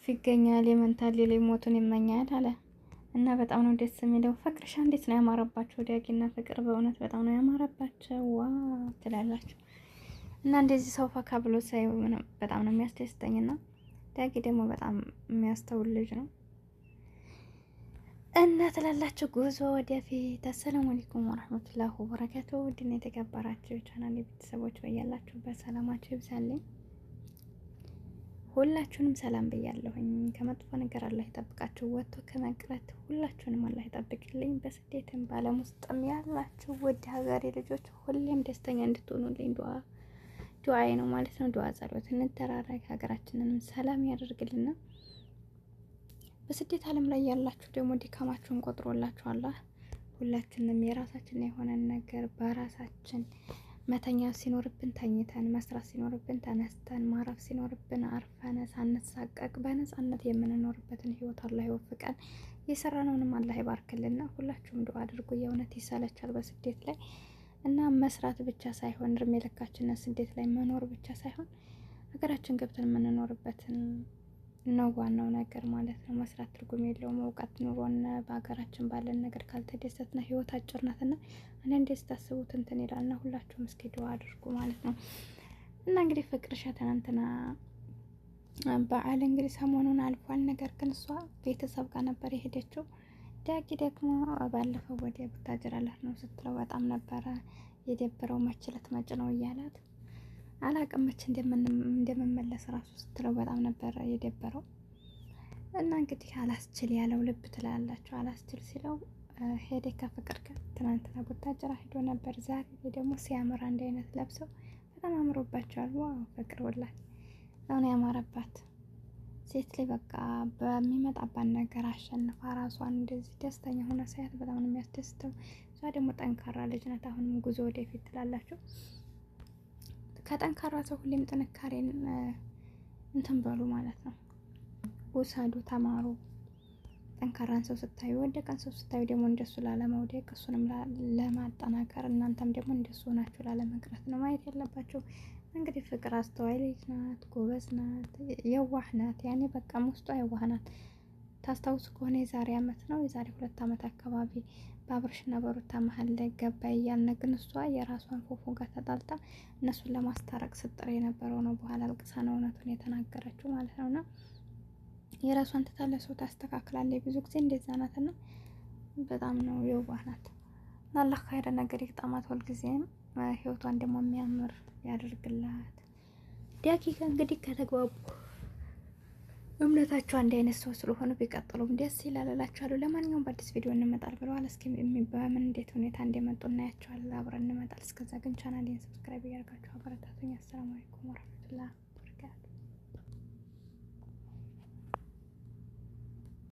ይገኛል የመንታል ላይ ሞቱን ይመኛል አለ እና በጣም ነው ደስ የሚለው። ፍቅርሻ እንዴት ነው ያማረባቸው! ዳጊና ፍቅር በእውነት በጣም ነው ያማረባቸው። ዋ ትላላችሁ እና እንደዚህ ሰው ፈካ ብሎ ሳይ በጣም ነው የሚያስደስተኝና ዳጊ ደግሞ በጣም የሚያስተውል ልጅ ነው እና ትላላችሁ ጉዞ ወደፊት። አሰላሙ አለይኩም ወራህመቱላሂ ወበረካቱ። ውድና የተከበራችሁ የቻናሌ ቤተሰቦች በያላችሁበት ሰላማችሁ ይብዛልኝ። ሁላችሁንም ሰላም ብያለሁኝ። ከመጥፎ ነገር አላህ ይጠብቃችሁ፣ ወጥቶ ከመቅረት ሁላችሁንም አላህ ይጠብቅልኝ። በስደትም በዓለም ውስጥም ያላችሁ ውድ ሀገሬ ልጆች ሁሌም ደስተኛ እንድትሆኑልኝ ዱዓዬ ነው ማለት ነው። ዱዓ ጸሎት እንደራረግ፣ ሀገራችንንም ሰላም ያደርግልና በስደት ዓለም ላይ ያላችሁ ደግሞ ድካማችሁን ቆጥሮላችኋል። ሁላችንም የራሳችን የሆነን ነገር በራሳችን መተኛ ሲኖርብን ተኝተን፣ መስራት ሲኖርብን ተነስተን፣ ማረፍ ሲኖርብን አርፈን ሳንሳቀቅ በነጻነት የምንኖርበትን ህይወት አላህ ይወፍቀን። የሰራነውንም አላህ ይባርክልና ሁላችሁም ዱዓ አድርጉ። የእውነት ይሰለቻል በስደት ላይ እና መስራት ብቻ ሳይሆን እድሜ ልካችንን ስደት ላይ መኖር ብቻ ሳይሆን ሀገራችን ገብተን የምንኖርበትን ነው ዋናው ነገር ማለት ነው። መስራት ትርጉም የለውም። እውቀት ኑሮን በሀገራችን ባለን ነገር ካልተደሰትና ህይወት አጭር ናትና አንዳንዴ ስታስቡት እንትን ይላልና ሁላችሁም እስኪ ዱዓ አድርጉ ማለት ነው። እና እንግዲህ ፍቅርሻ ትናንትና በዓል እንግዲህ ሰሞኑን አልፏል። ነገር ግን እሷ ቤተሰብ ጋር ነበር የሄደችው። ዳጊ ደግሞ ባለፈው ወደ ቡታጅራ ልሄድ ነው ስትለው በጣም ነበረ የደበረው። መችለት መጭ ነው እያላት አላቅም መች እንደምመለስ ራሱ ስትለው በጣም ነበረ የደበረው። እና እንግዲህ አላስችል ያለው ልብ ትላላችሁ። አላስችል ሲለው ሄደ ከፍቅር ጋር ትናንትና ቡታጅራ ሄዶ ነበር። ዛሬ ደግሞ ሲያምር አንድ አይነት ለብሰው በጣም አምሮባቸዋል። ዋው ፍቅር ወላሂ አሁን ያማረባት ሴት ላይ በቃ በሚመጣባት ነገር አሸንፋ ራሷን እንደዚህ ደስተኛ ሆነ ሳያት በጣም ነው የሚያስደስተው። እሷ ደግሞ ጠንካራ ልጅ ናት። አሁንም ጉዞ ወደፊት ትላላችሁ። ከጠንካራ ሰው ሁሌም ጥንካሬን እንትን በሉ ማለት ነው። ውሰዱ፣ ተማሩ። ጠንካራን ሰው ስታዩ፣ ወደቀን ሰው ስታዩ ደግሞ እንደሱ ላለመውደቅ እሱንም ለማጠናከር እናንተም ደግሞ እንደሱ ሆናችሁ ላለመቅረት ነው ማየት ያለባችሁ። እንግዲህ ፍቅር አስተዋይ ልጅ ናት፣ ጎበዝ ናት፣ የዋህ ናት። ያኔ በቃ ውስጧ የዋህ ናት። ታስታውሱ ከሆነ የዛሬ አመት ነው የዛሬ 2 አመት አካባቢ በአብርሽና በሩታ መሀል ላይ ገባ እያልን ግን እሷ የራሷን ፎፎ ጋር ተጣልጣ እነሱን ለማስታረቅ ስጥር የነበረው ነው። በኋላ አልቅሳ ነው እውነቱን የተናገረችው ማለት ነውና የራሷን ትታለ ሰው ታስተካክላለች። ብዙ ጊዜ እንደዛ ናትና በጣም ነው የዋህ ናት። አላህ ኸይር ነገር ይግጠማት። ሁልጊዜም ህይወቷን ደግሞ የሚያምር ያደርግላት። ዳጊ እንግዲህ ከተግባቡ እምነታቸው አንድ አይነት ሰው ስለሆነ ቢቀጥሉም ደስ ይላል እላችኋለሁ። ለማንኛውም በአዲስ ቪዲዮ እንመጣል ብለዋል። እስኪ በምን እንዴት ሁኔታ እንደመጡ እናያቸዋለን። አብረን እንመጣል። እስከዛ ግን ቻናሌን ሰብስክራይብ እያደረጋችሁ አበረታቱኝ። አሰላሙ አለይኩም ወራህመቱላህ